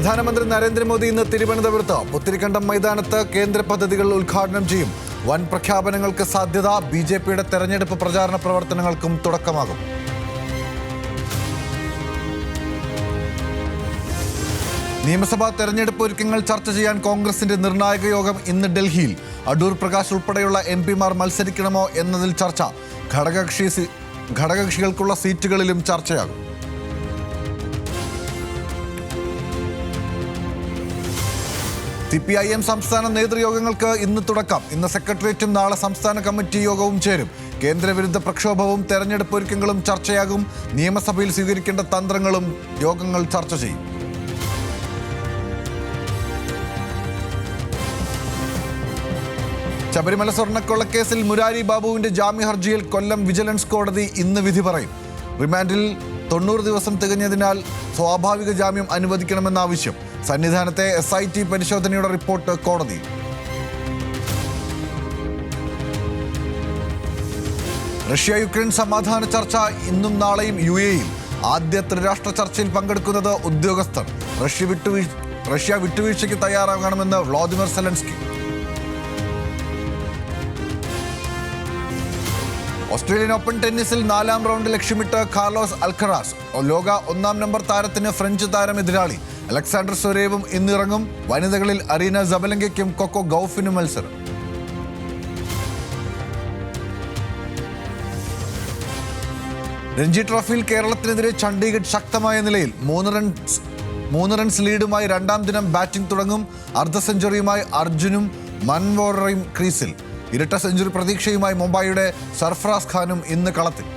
പ്രധാനമന്ത്രി നരേന്ദ്രമോദി ഇന്ന് തിരുവനന്തപുരത്ത് പുത്തിരിക്കണ്ടം മൈതാനത്ത് കേന്ദ്ര പദ്ധതികൾ ഉദ്ഘാടനം ചെയ്യും. വൻ പ്രഖ്യാപനങ്ങൾക്ക് സാധ്യത. ബിജെപിയുടെ തെരഞ്ഞെടുപ്പ് പ്രചാരണ പ്രവർത്തനങ്ങൾക്കും തുടക്കമാകും. നിയമസഭാ തെരഞ്ഞെടുപ്പ് ഒരുക്കങ്ങൾ ചർച്ച ചെയ്യാൻ കോൺഗ്രസിന്റെ നിർണായക യോഗം ഇന്ന് ഡൽഹിയിൽ. അടൂർ പ്രകാശ് ഉൾപ്പെടെയുള്ള എംപിമാർ മത്സരിക്കണമോ എന്നതിൽ ചർച്ച. ഘടകകക്ഷികൾക്കുള്ള സീറ്റുകളിലും ചർച്ചയാകും. CPIM സംസ്ഥാന നേതൃയോഗങ്ങൾക്ക് ഇന്ന് തുടക്കം. ഇന്ന് സെക്രട്ടേറിയറ്റും നാളെ സംസ്ഥാന കമ്മിറ്റി യോഗവും ചേരും. കേന്ദ്രവിരുദ്ധ പ്രക്ഷോഭവും തെരഞ്ഞെടുപ്പ് ഒരുക്കങ്ങളും ചർച്ചയാകും. നിയമസഭയിൽ സ്വീകരിക്കേണ്ട തന്ത്രങ്ങളും യോഗങ്ങൾ ചർച്ച ചെയ്യും. ശബരിമല സ്വർണ്ണക്കൊള്ളക്കേസിൽ മുരാരി ബാബുവിന്റെ ജാമ്യ ഹർജിയിൽ കൊല്ലം വിജിലൻസ് കോടതി ഇന്ന് വിധി പറയും. റിമാൻഡിൽ 90 ദിവസം തികഞ്ഞതിനാൽ സ്വാഭാവിക ജാമ്യം അനുവദിക്കണമെന്ന ആവശ്യം. സന്നിധാനത്തെ SIT പരിശോധനയുടെ റിപ്പോർട്ട് കോടതി. റഷ്യ യുക്രൈൻ സമാധാന ചർച്ച ഇന്നും നാളെയും UAE-യിൽ. ആദ്യ ത്രിരാഷ്ട്ര ചർച്ചയിൽ പങ്കെടുക്കുന്നത് ഉദ്യോഗസ്ഥർ. റഷ്യ വിട്ടുവീഴ്ചയ്ക്ക് തയ്യാറാകണമെന്ന് വ്ളാദിമിർ സെലൻസ്കി. ഓസ്ട്രേലിയൻ ഓപ്പൺ ടെന്നീസിൽ 4ാം റൗണ്ട് ലക്ഷ്യമിട്ട് കാർലോസ് അൽക്കറാസ്. ലോക 1-ാം നമ്പർ താരത്തിന് ഫ്രഞ്ച് താരം എതിരാളി. അലക്സാണ്ടർ സ്വരേവും ഇന്നിറങ്ങും. വനിതകളിൽ അരീന സബലങ്കയ്ക്കും കൊക്കോ ഗൌഫിനും മത്സരം. രഞ്ജി ട്രോഫിയിൽ കേരളത്തിനെതിരെ ചണ്ഡീഗഡ് ശക്തമായ നിലയിൽ. 3 റൺസ് ലീഡുമായി 2ാം ദിനം ബാറ്റിംഗ് തുടങ്ങും. അർദ്ധ സെഞ്ചുറിയുമായി അർജുനും മൻവോറയും ക്രീസിൽ. ഇരട്ട സെഞ്ചുറി പ്രതീക്ഷയുമായി മുംബൈയുടെ സർഫറാസ് ഖാനും ഇന്ന് കളത്തിൽ.